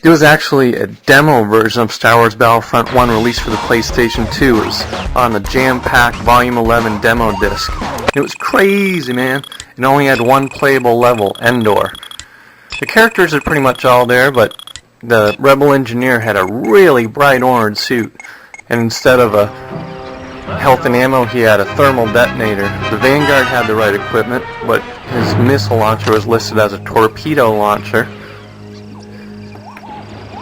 It was actually a demo version of Star Wars Battlefront 1 released for the PlayStation 2. It was on the jam-packed Volume 11 demo disc. It was crazy, man. It only had one playable level, Endor. The characters are pretty much all there, but the Rebel engineer had a really bright orange suit. And instead of a health and ammo, he had a thermal detonator. The Vanguard had the right equipment, but his missile launcher was listed as a torpedo launcher.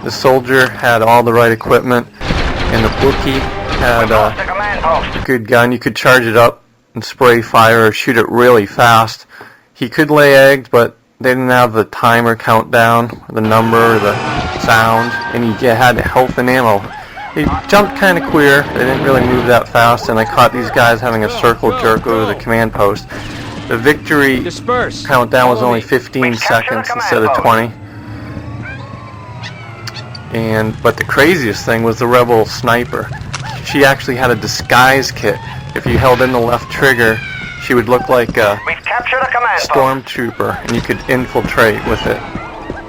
The soldier had all the right equipment, and the Wookiee had a good gun. You could charge it up and spray fire or shoot it really fast. He could lay eggs, but they didn't have the timer countdown, the number, the sound, and he had health and ammo. He jumped kind of queer. They didn't really move that fast, and I caught these guys having a circle jerk over the command post. The victory countdown was only 15 seconds instead of 20. But the craziest thing was the Rebel sniper. She actually had a disguise kit. If you held in the left trigger, she would look like a stormtrooper, and you could infiltrate with it.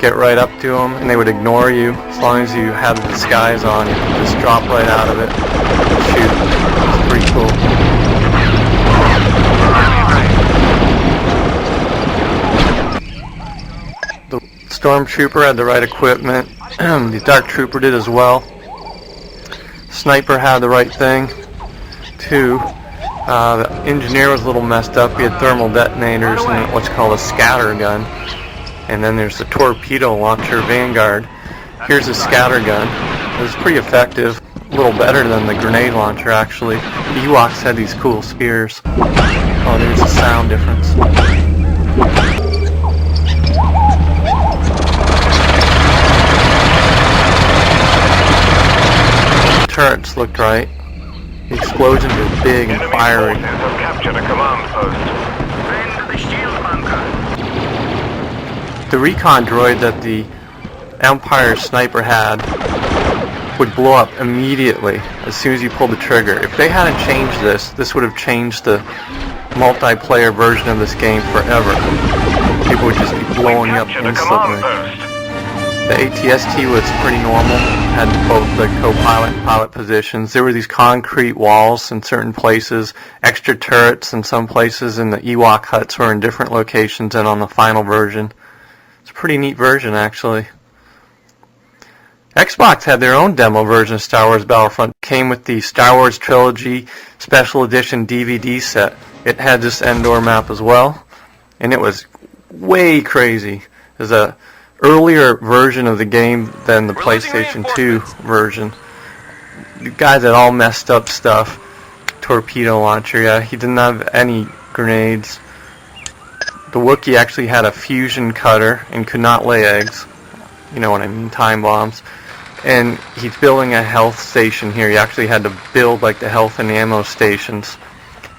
Get right up to them, and they would ignore you. As long as you had the disguise on, you could just drop right out of it and shoot. It's pretty cool. The stormtrooper had the right equipment. The dark trooper did as well. Sniper had the right thing too. The engineer was a little messed up. He had thermal detonators and what's called a scatter gun. And then there's the torpedo launcher Vanguard. Here's a scatter gun. It was pretty effective. A little better than the grenade launcher actually. The Ewoks had these cool spears. Oh, there's a sound difference. Turrets looked right. The explosions were big and fiery. The recon droid that the Empire sniper had would blow up immediately as soon as you pulled the trigger. If they hadn't changed this would have changed the multiplayer version of this game forever. People would just be blowing up instantly. The ATST was pretty normal, had both the co-pilot and pilot positions. There were these concrete walls in certain places, extra turrets in some places, and the Ewok huts were in different locations than on the final version. It's a pretty neat version, actually. Xbox had their own demo version of Star Wars Battlefront. It came with the Star Wars Trilogy Special Edition DVD set. It had this Endor map as well, and it was way crazy. There's a earlier version of the game than the PlayStation 2 version. The guys had all messed up stuff. Torpedo launcher, yeah, he didn't have any grenades. The Wookiee actually had a fusion cutter and could not lay eggs. You know what I mean, time bombs. And he's building a health station here. He actually had to build like the health and ammo stations.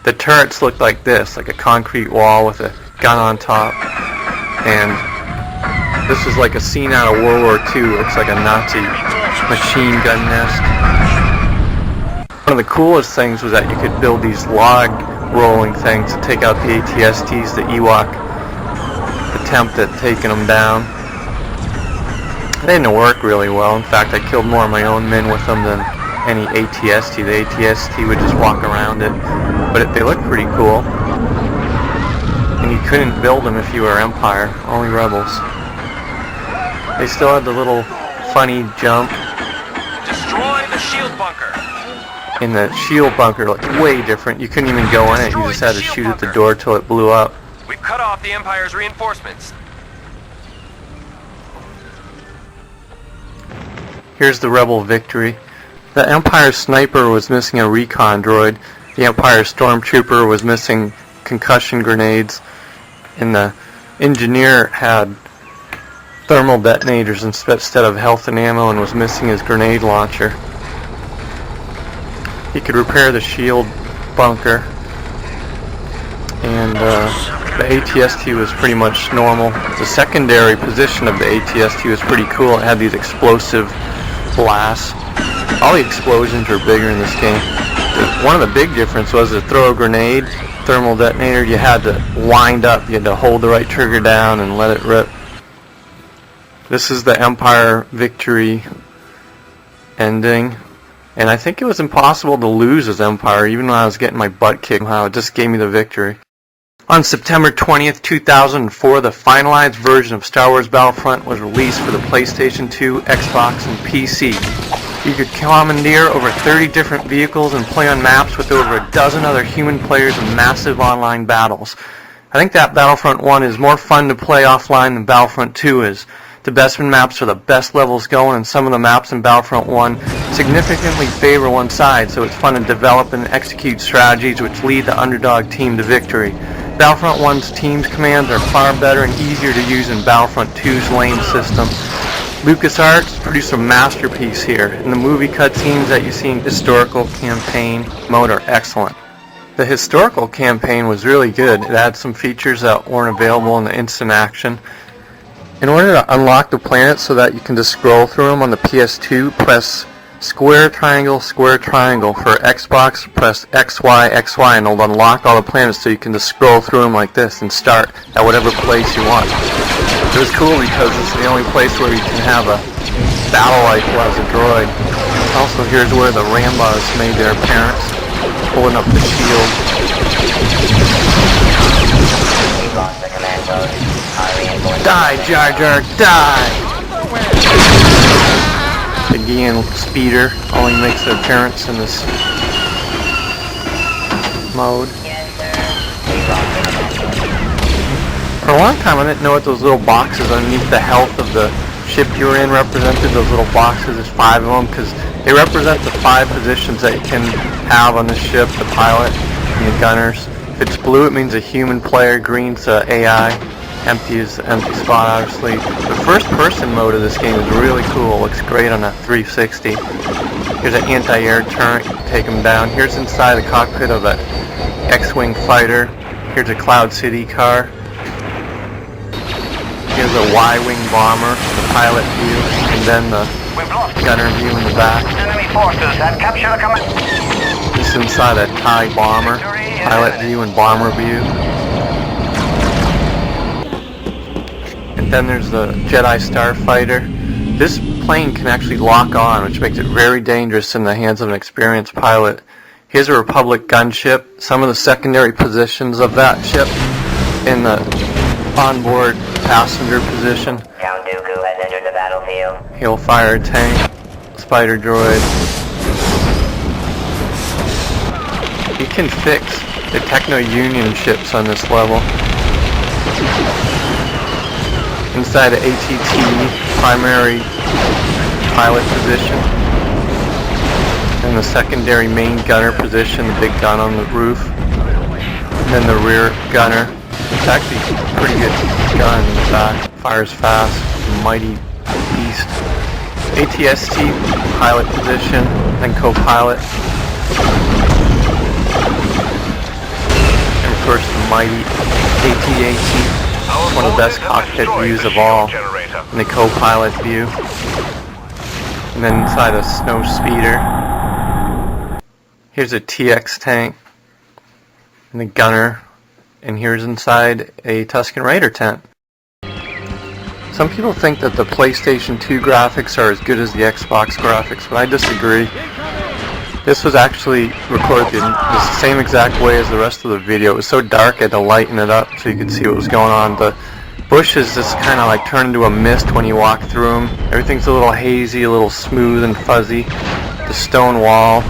The turrets looked like this, like a concrete wall with a gun on top. And this is like a scene out of World War II. It looks like a Nazi machine gun nest. One of the coolest things was that you could build these log rolling things to take out the ATSTs, the Ewok attempt at taking them down. They didn't work really well. In fact, I killed more of my own men with them than any ATST. The ATST would just walk around it. But they looked pretty cool. And you couldn't build them if you were Empire, only Rebels. They still had the little funny jump. Destroy the shield bunker. And the shield bunker looked way different. You couldn't even go in it. You just had to shoot at the door till it blew up. We've cut off the Empire's reinforcements. Here's the Rebel victory. The Empire sniper was missing a recon droid. The Empire stormtrooper was missing concussion grenades. And the engineer had thermal detonators instead of health and ammo and was missing his grenade launcher. He could repair the shield bunker, and the ATST was pretty much normal. The secondary position of the ATST was pretty cool. It had these explosive blasts. All the explosions were bigger in this game. One of the big differences was to throw a grenade, thermal detonator, you had to wind up. You had to hold the right trigger down and let it rip. This is the Empire victory ending. And I think it was impossible to lose as Empire, even when I was getting my butt kicked. How it just gave me the victory. On September 20th, 2004, the finalized version of Star Wars Battlefront was released for the PlayStation 2, Xbox, and PC. You could commandeer over 30 different vehicles and play on maps with over a dozen other human players in massive online battles. I think that Battlefront 1 is more fun to play offline than Battlefront 2 is. The bestman maps are the best levels going, and some of the maps in Battlefront 1 significantly favor one side, so it's fun to develop and execute strategies which lead the underdog team to victory. Battlefront 1's team's commands are far better and easier to use than Battlefront 2's lane system. LucasArts produced a masterpiece here, and the movie cutscenes that you see in historical campaign mode are excellent. The historical campaign was really good. It had some features that weren't available in the instant action. In order to unlock the planets so that you can just scroll through them on the PS2, press square triangle for Xbox, press XY, XY, and it'll unlock all the planets so you can just scroll through them like this and start at whatever place you want. It was cool because it's the only place where you can have a battle rifle as a droid. Also, here's where the Rambas made their appearance, pulling up the shield. Die, Jar Jar, die! The Gian speeder only makes an appearance in this mode. For a long time I didn't know what those little boxes underneath the health of the ship you were in represented. Those little boxes, there's 5 of them, because they represent the 5 positions that you can have on the ship, the pilot and the gunners. If it's blue, it means a human player, green's AI, empty is the empty spot, obviously. The first-person mode of this game is really cool. It looks great on a 360. Here's an anti-air turret. You can take them down. Here's inside the cockpit of an X-Wing fighter. Here's a Cloud City car. Here's a Y-Wing bomber, the pilot view, and then the gunner view in the back. Enemy forces have captured a command. This is inside a TIE bomber, pilot view and bomber view. And then there's the Jedi Starfighter. This plane can actually lock on, which makes it very dangerous in the hands of an experienced pilot. Here's a Republic gunship. Some of the secondary positions of that ship in the onboard passenger position. Count Dooku has entered the battlefield. He'll fire a tank, spider droid. You can fix the Techno-Union ships on this level. Inside the ATT primary pilot position. And the secondary main gunner position, the big gun on the roof. And then the rear gunner. It's actually a pretty good gun in the back. Fires fast, mighty beast. ATST pilot position, then co-pilot. And of course the mighty AT-AT. One of the best cockpit views of all, in the co-pilot view. And then inside a snow speeder, here's a TX tank, and the gunner, and here's inside a Tusken Raider tent. Some people think that the PlayStation 2 graphics are as good as the Xbox graphics, but I disagree. This was actually recorded in the same exact way as the rest of the video. It was so dark I had to lighten it up so you could see what was going on. The bushes just kind of like turn into a mist when you walk through them. Everything's a little hazy, a little smooth and fuzzy. The stone wall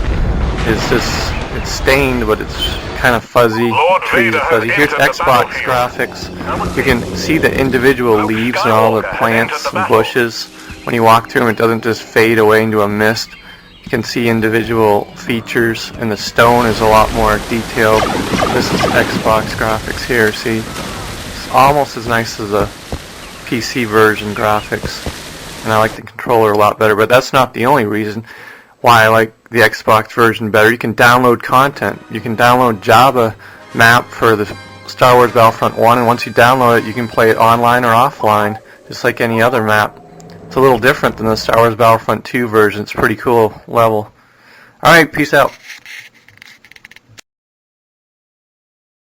is just, it's stained, but it's kind of fuzzy. Trees are fuzzy. Here's Xbox graphics. You can see the individual leaves and all the plants and bushes. When you walk through them, it doesn't just fade away into a mist. You can see individual features, and the stone is a lot more detailed. This is Xbox graphics here. See, it's almost as nice as a PC version graphics, and I like the controller a lot better. But that's not the only reason why I like the Xbox version better. You can download content. You can download Java map for the Star Wars Battlefront 1, and once you download it, you can play it online or offline, just like any other map. It's a little different than the Star Wars Battlefront 2 version. It's a pretty cool level. Alright, peace out.